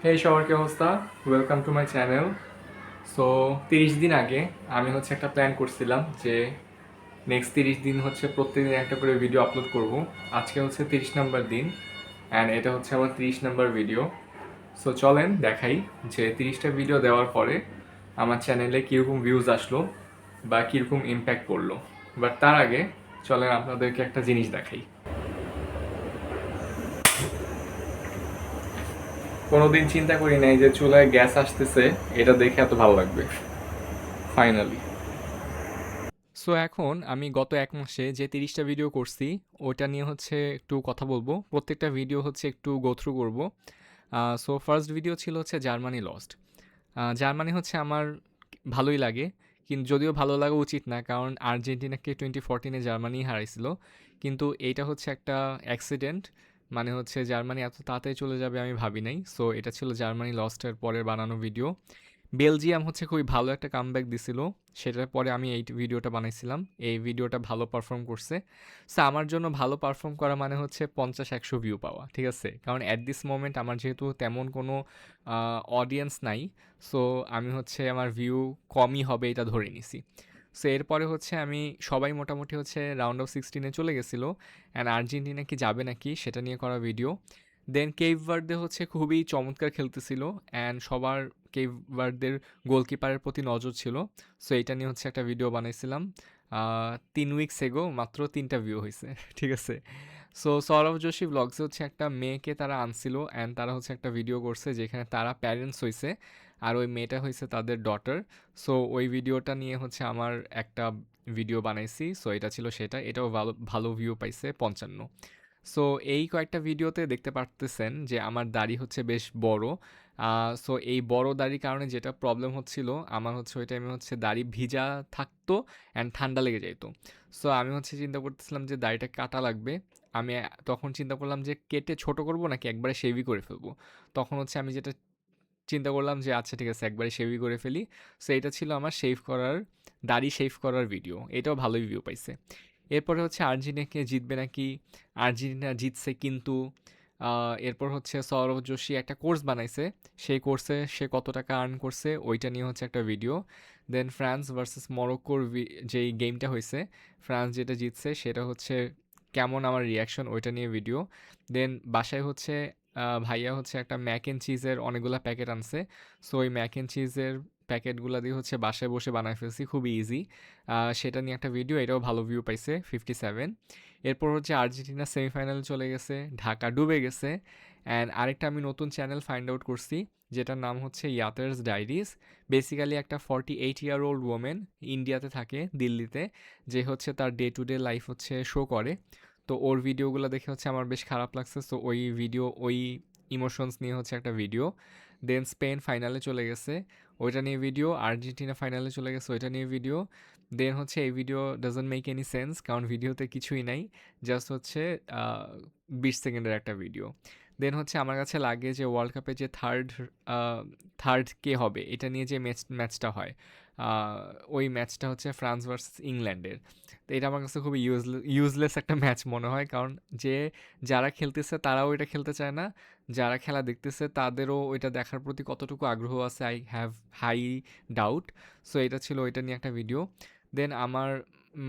হেই সবার কি অবস্থা? Welcome to my channel. So 30 দিন আগে আমি একটা প্ল্যান করছিলাম যে নেক্সট 30 দিন প্রত্যেকদিন একটা করে ভিডিও আপলোড করব। আজকে 30 নম্বর দিন অ্যান্ড এটা আমার 30 নম্বর ভিডিও। সো চলেন দেখাই যে 30টা ভিডিও দেওয়ার পরে আমার চ্যানেলে কীরকম ভিউজ আসলো বা কীরকম ইম্প্যাক্ট পড়লো। বাট তার আগে চলেন আপনাদেরকে একটা জিনিস দেখাই। কোনোদিন চিন্তা করি নাই যে চুলায় গ্যাস আসতেছে, এটা দেখে এত ভালো লাগবে ফাইনালি। সো এখন আমি গত 1 মাসে যে 30টা ভিডিও করছি ওটা নিয়ে একটু কথা বলবো। প্রত্যেকটা ভিডিও একটু গো থ্রু করবো। সো ফার্স্ট ভিডিও ছিল জার্মানি লস্ট। জার্মানি আমার ভালোই লাগে, কিন্তু যদিও ভালো লাগা উচিত না, কারণ আর্জেন্টিনাকে 2014-এ জার্মানি হারাইছিল। কিন্তু এইটা একটা অ্যাক্সিডেন্ট, মানে জার্মানি এত তাড়াতাড়ি চলে যাবে আমি ভাবি নাই। সো এটা ছিল জার্মানি লস্টের পরের বানানো ভিডিও। বেলজিয়াম খুবই ভালো একটা কামব্যাক দিছিল, সেটার পরে আমি এই ভিডিওটা বানাইছিলাম। এই ভিডিওটা ভালো পারফর্ম করছে। সো আমার জন্য ভালো পারফর্ম করা মানে 50-100 ভিউ পাওয়া, ঠিক আছে? কারণ অ্যাট দিস মোমেন্ট আমার যেহেতু তেমন কোনো অডিয়েন্স নাই, সো আমি আমার ভিউ কমই হবে এটা ধরে নিছি। সো এরপরে আমি সবাই মোটামুটি রাউন্ড অফ 16-এ চলে গেছিলো, অ্যান্ড আর্জেন্টিনা কি যাবে নাকি সেটা নিয়ে করা ভিডিও। দেন কেভ ভার্দে খুবই চমৎকার খেলতেছিল, অ্যান্ড সবার কেভ ভার্দের গোলকিপারের প্রতি নজর ছিল। সো এইটা নিয়ে একটা ভিডিও বানাইছিলাম 3 উইকস এগো, মাত্র 3টা ভিউ হয়েছে ঠিক আছে? সো সৌরভ যোশী ব্লগসে একটা মেয়েকে তারা আনছিল, অ্যান্ড তারা একটা ভিডিও করছে যেখানে তারা প্যারেন্টস হয়েছে, আর ওই মেয়েটা হয়েছে তাদের ডটার। সো ওই ভিডিওটা নিয়ে আমার একটা ভিডিও বানাইছি। সো এটা ছিল সেটা, এটাও ভালো ভালো ভিউ পাইছে 55। সো এই কয়েকটা ভিডিওতে দেখতে পারতেছেন যে আমার দাড়ি বেশ বড়। সো এই বড় দাড়ির কারণে যেটা প্রবলেম হচ্ছিল আমার ওই টাইমে দাড়ি ভিজা থাকতো অ্যান্ড ঠান্ডা লেগে যেত। সো আমি চিন্তা করতেছিলাম যে দাড়িটা কাটা লাগবে। আমি তখন চিন্তা করলাম যে কেটে ছোট করব নাকি একবারে শেভই করে ফেলবো। তখন আমি যেটা চিন্তা করলাম যে আচ্ছা ঠিক আছে, একবারে শেভই করে ফেলি। সো এটা ছিল আমার শেভ করার, দাড়ি শেভ করার ভিডিও। এটাও ভালোই ভিউ পাইছে। এরপরে আর্জেন্টিনাকে জিতবে নাকি, আর্জেন্টিনা জিতছে কিন্তু। এরপর সৌরভ যোশী একটা কোর্স বানাইছে, সেই কোর্সে সে কত টাকা আর্ন করছে ওইটা নিয়ে একটা ভিডিও। দেন ফ্রান্স ভার্সেস মরক্কোর যেই গেমটা হয়েছে, ফ্রান্স যেটা জিতছে সেটা কেমন আমার রিয়াকশন ওইটা নিয়ে ভিডিও। দেন বাসায় ভাইয়া একটা ম্যাক অ্যান্ড চিজের অনেকগুলো প্যাকেট আনছে। সো ওই ম্যাক অ্যান্ড চিজের প্যাকেটগুলো দিয়ে বাসায় বসে বানায় ফেলছি, খুবই ইজি। সেটা নিয়ে একটা ভিডিও, এটাও ভালো ভিউ পাইছে 57। এরপর আর্জেন্টিনা সেমিফাইনালে চলে গেছে, ঢাকা ডুবে গেছে। অ্যান্ড আরেকটা আমি নতুন চ্যানেল ফাইন্ড আউট করছি, যেটার নাম ইয়াতার্স ডায়েরিজ। বেসিক্যালি একটা 48-year-old ওমেন ইন্ডিয়াতে থাকে, দিল্লিতে, যে তার day to day life show করে। তো ওর ভিডিওগুলো দেখে আমার বেশ খারাপ লাগছে। সো ওই ভিডিও, ওই ইমোশনস নিয়ে একটা ভিডিও। দেন স্পেন ফাইনালে চলে গেছে, ওইটা নিয়ে ভিডিও। আর্জেন্টিনা ফাইনালে চলে গেছে, ওইটা নিয়ে ভিডিও। দেন এই video doesn't make any sense, কারণ ভিডিওতে কিছুই নাই, জাস্ট 20 সেকেন্ডের একটা ভিডিও। দেন আমার কাছে লাগে যে ওয়ার্ল্ড কাপে যে থার্ড কে হবে এটা নিয়ে যে ম্যাচটা হয়, ওই ম্যাচটা ফ্রান্স ভার্সেস ইংল্যান্ডের। তো এটা আমার কাছে খুবই ইউজলেস একটা ম্যাচ মনে হয়, কারণ যে যারা খেলতেছে তারাও এটা খেলতে চায় না, যারা খেলা দেখতেছে তাদেরও ওইটা দেখার প্রতি কতটুকু আগ্রহ আছে I have high doubt. So এটা ছিল ওইটা নিয়ে একটা ভিডিও। দেন আমার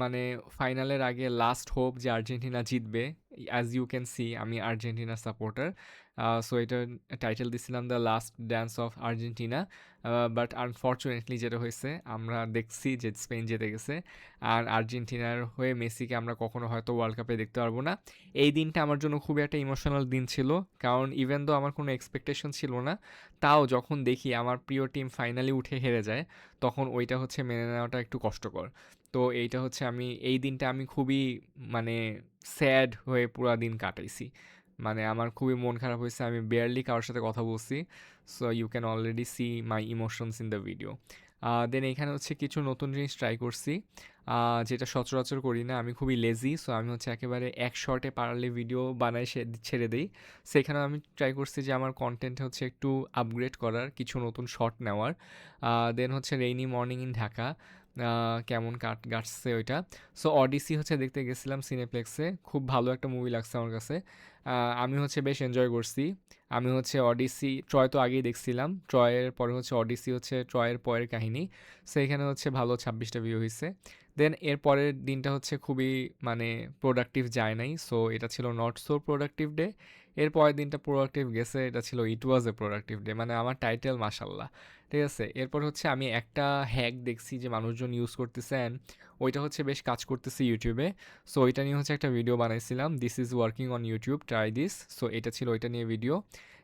মানে ফাইনালের আগে লাস্ট হোপ যে আর্জেন্টিনা জিতবে। অ্যাজ ইউ ক্যান সি আমি আর্জেন্টিনা সাপোর্টার। সো এটার টাইটেল দিছিলাম the last dance of Argentina. But unfortunately যেটা হয়েছে, আমরা দেখছি যে স্পেন জিতে গেছে, আর আর্জেন্টিনার হয়ে মেসিকে আমরা কখনো হয়তো ওয়ার্ল্ড কাপে দেখতে পারবো না। এই দিনটা আমার জন্য খুবই একটা ইমোশনাল দিন ছিল, কারণ ইভেন দো আমার কোনো এক্সপেকটেশন ছিল না, তাও যখন দেখি আমার প্রিয় টিম ফাইনালি উঠে হেরে যায়, তখন ওইটা মেনে নেওয়াটা একটু কষ্টকর। তো এইটা আমি এই দিনটা আমি খুবই মানে স্যাড হয়ে পুরা দিন কাটাইছি। মানে আমার খুবই মন খারাপ হয়েছে, আমি বেয়ারলি কারোর সাথে কথা বলছি। So you can already see my emotions in the video. Then এখানে কিছু নতুন জিনিস ট্রাই করছি, যেটা সচরাচর করি না। আমি খুবই লেজি, সো আমি একেবারে এক শর্টে পারলে ভিডিও বানাই ছেড়ে দিই। সেখানে আমি ট্রাই করছি যে আমার কন্টেন্ট একটু আপগ্রেড করার, কিছু নতুন শর্ট নেওয়ার। দেন রেইনি মর্নিং ইন ঢাকা, কেমন কাটছে ওইটা। সো অডিসি হচ্ছে দেখতে গেছিলাম সিনেপ্লেক্সে, খুব ভালো একটা মুভি লাগছে আমার কাছে। আমি হচ্ছে বেশ এনজয় করছি। আমি হচ্ছে অডিসি, ট্রয় তো আগেই দেখছিলাম, ট্রয়ের পরে হচ্ছে অডিসি হচ্ছে ট্রয়ের পরের কাহিনী। সো এখানে হচ্ছে ভালো 26টা ভিউ হয়েছে। দেন এর পরের দিনটা হচ্ছে খুবই মানে প্রোডাক্টিভ যায় নাই, সো এটা ছিল নট সো প্রোডাক্টিভ ডে। এর পরের দিনটা প্রোডাক্টিভ গেছে, এটা ছিল ইট ওয়াজ এ প্রোডাক্টিভ ডে, মানে আমার টাইটেল মাশাল্লাহ। ঠিক আছে, এরপর হচ্ছে আমি একটা হ্যাক দেখছি যে মানুষজন ইউজ করতেছেন, ওইটা হচ্ছে বেশ কাজ করতেছে ইউটিউবে। সো ওইটা নিয়ে হচ্ছে একটা ভিডিও বানাইছিলাম, this is working on YouTube, try this. So এটা ছিল ওইটা নিয়ে ভিডিও।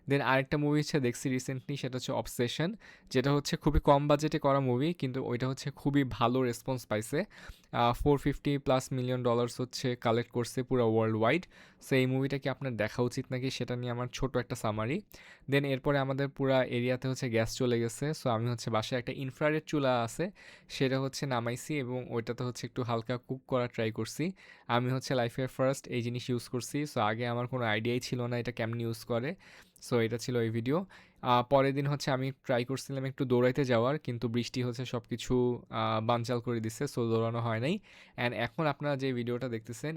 দেন আরেকটা মুভি হচ্ছে দেখছি রিসেন্টলি, সেটা হচ্ছে অবসেশন, যেটা হচ্ছে খুবই কম বাজেটে করা মুভি, কিন্তু ওইটা হচ্ছে খুবই ভালো রেসপন্স পাইছে। $450+ মিলিয়ন হচ্ছে কালেক্ট করছে পুরো ওয়ার্ল্ড ওয়াইড। সো এই মুভিটা কি আপনার দেখা উচিত নাকি, সেটা নিয়ে আমার ছোট একটা সামারি। দেন এরপরে আমাদের পুরা এরিয়াতে হচ্ছে গ্যাস চলে গেছে, সো আমি হচ্ছে বাসায় একটা ইনফ্রারেড চুলা আছে, সেটা হচ্ছে নামাইছি এবং ওইটাতে হচ্ছে একটু হালকা কুক করা ট্রাই করছি। আমি হচ্ছে লাইফের ফার্স্ট এই জিনিস ইউজ করছি, সো আগে আমার কোনো আইডিয়াই ছিল না এটা কেমন ইউজ করে। সো এটা ছিল এই ভিডিও। পরের দিন হচ্ছে আমি ট্রাই করছিলাম একটু দৌড়াইতে যাওয়ার, কিন্তু বৃষ্টি হচ্ছে সব কিছু বানচাল করে দিচ্ছে, সো দৌড়ানো হয় নাই। অ্যান্ড এখন আপনারা যে ভিডিওটা দেখতেছেন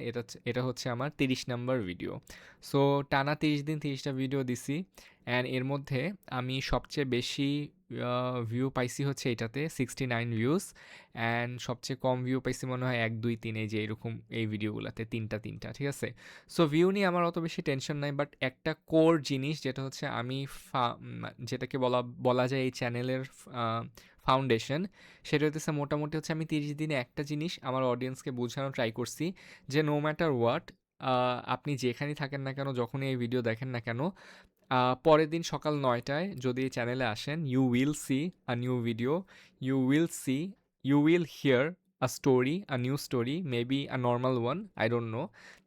এটা হচ্ছে আমার 30 নাম্বার ভিডিও। সো টানা 30 দিন 30টা ভিডিও দিছি, অ্যান্ড এর মধ্যে আমি সবচেয়ে বেশি ভিউ পাইছি হচ্ছে এটাতে 69 ভিউজ, অ্যান্ড সবচেয়ে কম ভিউ পাইছি মনে হয় 1 2 3, এই যে এরকম এই ভিডিওগুলোতে তিনটা তিনটা, ঠিক আছে। সো ভিউ নিয়ে আমার অত বেশি টেনশন নাই, বাট একটা কোর জিনিস যেটা হচ্ছে আমি যেটাকে বলা যায় এই চ্যানেলের ফাউন্ডেশন, সেটা হচ্ছে মোটামুটি হচ্ছে আমি 30 দিনে একটা জিনিস আমার অডিয়েন্সকে বোঝানো ট্রাই করছি, যে নো ম্যাটার হোয়াট, আপনি যেখানেই থাকেন না কেন, যখনই এই ভিডিও দেখেন না কেন, পরের দিন সকাল 9টায় যদি এই চ্যানেলে আসেন, you will see a new video, you will see, you will hear a story, a new story, maybe a normal one, I don't know,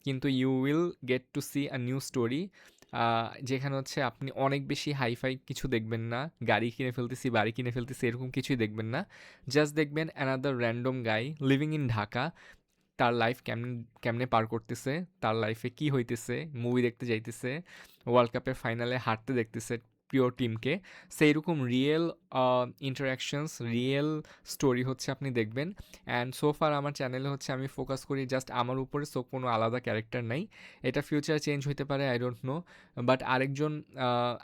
কিন্তু you will get to see a new story, যেখানে হচ্ছে আপনি অনেক বেশি hi fi কিছু দেখবেন না, গাড়ি কিনে ফেলতেছি, বাড়ি কিনে ফেলতেছি, এরকম কিছুই দেখবেন না। জাস্ট দেখবেন another random guy living in Dhaka, তার লাইফ কেমনে পার করতেছে, তার লাইফে কি হইতেছে, মুভি দেখতে যাইতেছে, ওয়ার্ল্ড কাপের ফাইনালে হারতে দেখতেছে প্রিয় টিমকে। সেই রকম রিয়েল ইন্টারাকশনস, রিয়েল স্টোরি হচ্ছে আপনি দেখবেন। অ্যান্ড সোফার আমার চ্যানেলে হচ্ছে আমি ফোকাস করি জাস্ট আমার উপরে, সো কোনো আলাদা ক্যারেক্টার নাই। এটা ফিউচার চেঞ্জ হইতে পারে, আই ডোন্ট নো, বাট আরেকজন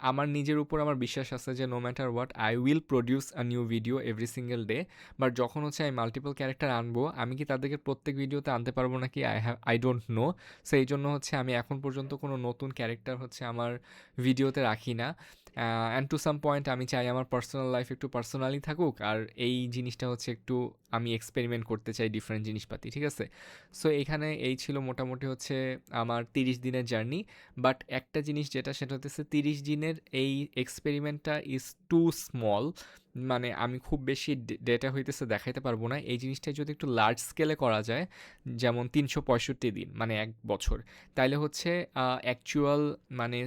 আমার নিজের উপর আমার বিশ্বাস আছে যে no matter what I will produce a new video every single day. But যখন হচ্ছে আমি মাল্টিপল ক্যারেক্টার আনবো, আমি কি তাদেরকে প্রত্যেক ভিডিওতে আনতে পারবো নাকি, আই ডোন্ট নো। সেই জন্য হচ্ছে আমি এখন পর্যন্ত কোনো নতুন ক্যারেক্টার হচ্ছে আমার ভিডিওতে রাখি না। অ্যান্ড টু সাম পয়েন্ট আমি চাই আমার পার্সোনাল লাইফ একটু পার্সোনালি থাকুক, আর এই জিনিসটা হচ্ছে একটু আমি এক্সপেরিমেন্ট করতে চাই ডিফারেন্ট জিনিসপাতি, ঠিক আছে। সো এখানে এই ছিল মোটামুটি হচ্ছে আমার 30 দিনের জার্নি। বাট একটা জিনিস যেটা, সেটা হচ্ছে 30 দিনের এই এক্সপেরিমেন্টটা ইজ টু স্মল, মানে আমি খুব বেশি ডেটা হইতেছে দেখাইতে পারবো না। এই জিনিসটা যদি একটু লার্জ স্কেলে করা যায়, যেমন 365 দিন মানে 1 বছর, তাইলে হচ্ছে অ্যাকচুয়াল মানে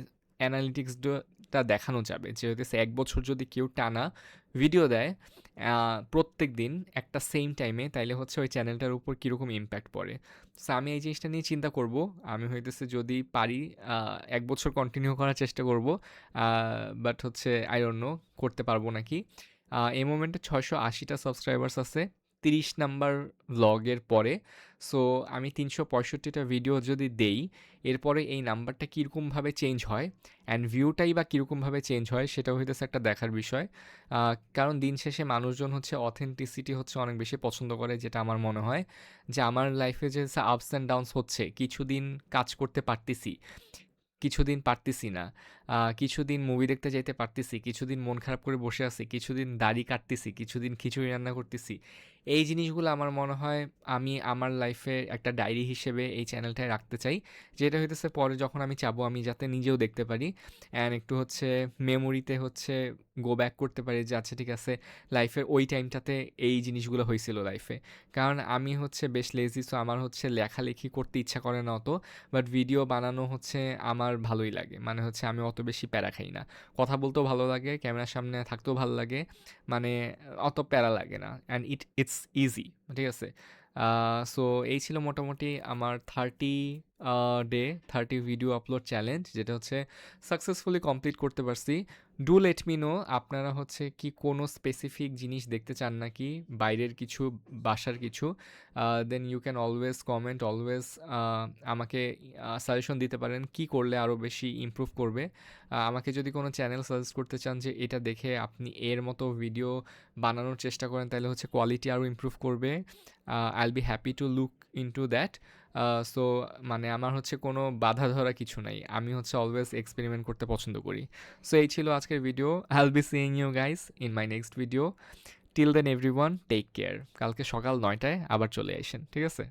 অ্যানালিটিক্সটা দেখানো যাবে যে হইতেছে 1 বছর যদি কেউ টানা ভিডিও দেয় প্রত্যেক দিন একটা সেম টাইমে, তাইলে হচ্ছে ওই চ্যানেলটার উপর কীরকম ইম্প্যাক্ট পড়ে। সো আমি এই জিনিসটা নিয়ে চিন্তা করব, আমি হইতেছে যদি পারি 1 বছর কন্টিনিউ করার চেষ্টা করব, বাট হচ্ছে আই ডোন্ট নো করতে পারবো নাকি। এই মোমেন্টে 680টা সাবস্ক্রাইবার্স আছে 30 নাম্বার ভ্লগের পরে। সো আমি 365টা ভিডিও যদি দেই, এরপরে এই নাম্বারটা কীরকমভাবে চেঞ্জ হয়, অ্যান্ড ভিউটাই বা কীরকমভাবে চেঞ্জ হয়, সেটা হইতেছে একটা দেখার বিষয়। কারণ দিন শেষে মানুষজন হচ্ছে অথেন্টিসিটি হচ্ছে অনেক বেশি পছন্দ করে, যেটা আমার মনে হয় যে আমার লাইফে যে আপস অ্যান্ড ডাউনস হচ্ছে, কিছুদিন কাজ করতে পারতেছি, কিছুদিন পারতেছি না, কিছুদিন মুভি দেখতে যাইতে পারতেছি, কিছুদিন মন খারাপ করে বসে আছি, কিছুদিন দাড়ি কাটতেছি, কিছুদিন খিচুড়ি রান্না করতেছি। এই জিনিসগুলো আমার মনে হয় আমি আমার লাইফে একটা ডায়েরি হিসেবে এই চ্যানেলটায় রাখতে চাই, যেটা হইতেছে পরে যখন আমি চাবো আমি যাতে নিজেও দেখতে পারি, অ্যান্ড একটু হচ্ছে মেমোরিতে হচ্ছে গো ব্যাক করতে পারি যে আচ্ছা ঠিক আছে, লাইফের ওই টাইমটাতে এই জিনিসগুলো হয়েছিল লাইফে। কারণ আমি হচ্ছে বেশ লেজি, সো আমার হচ্ছে লেখালেখি করতে ইচ্ছা করে না অত, বাট ভিডিও বানানো হচ্ছে আমার ভালোই লাগে, মানে হচ্ছে আমি অত বেশি প্যারা খাই না, কথা বলতেও ভালো লাগে, ক্যামেরার সামনে থাকতেও ভালো লাগে, মানে অত প্যারা লাগে না, অ্যান্ড ইটস ইজি, ঠিক আছে। সো এই ছিল মোটামুটি আমার 30 ডে 30 ভিডিও আপলোড চ্যালেঞ্জ, যেটা হচ্ছে সাকসেসফুলি কমপ্লিট করতে পারছি। ডু লেট মি নো আপনারা হচ্ছে কি কোনো স্পেসিফিক জিনিস দেখতে চান নাকি, বাইরের কিছু, বাসার কিছু। Then you can always comment, always আমাকে সাজেশন দিতে পারেন কি করলে আরও বেশি ইমপ্রুভ করবে। আমাকে যদি কোনো চ্যানেল সাজেস্ট করতে চান যে এটা দেখে আপনি এর মতো ভিডিও বানানোর চেষ্টা করেন, তাহলে হচ্ছে কোয়ালিটি আরও ইমপ্রুভ করবে, I will be happy to look into that. So মানে আমার হচ্ছে কোনো বাধা ধরা কিছু নাই, আমি হচ্ছে অলওয়েজ এক্সপেরিমেন্ট করতে পছন্দ করি। সো এই ছিল আজকের video. I will be seeing you guys in my next video. Till then everyone take care. কালকে সকাল 9টায় আবার চলে আসেন, ঠিক আছে?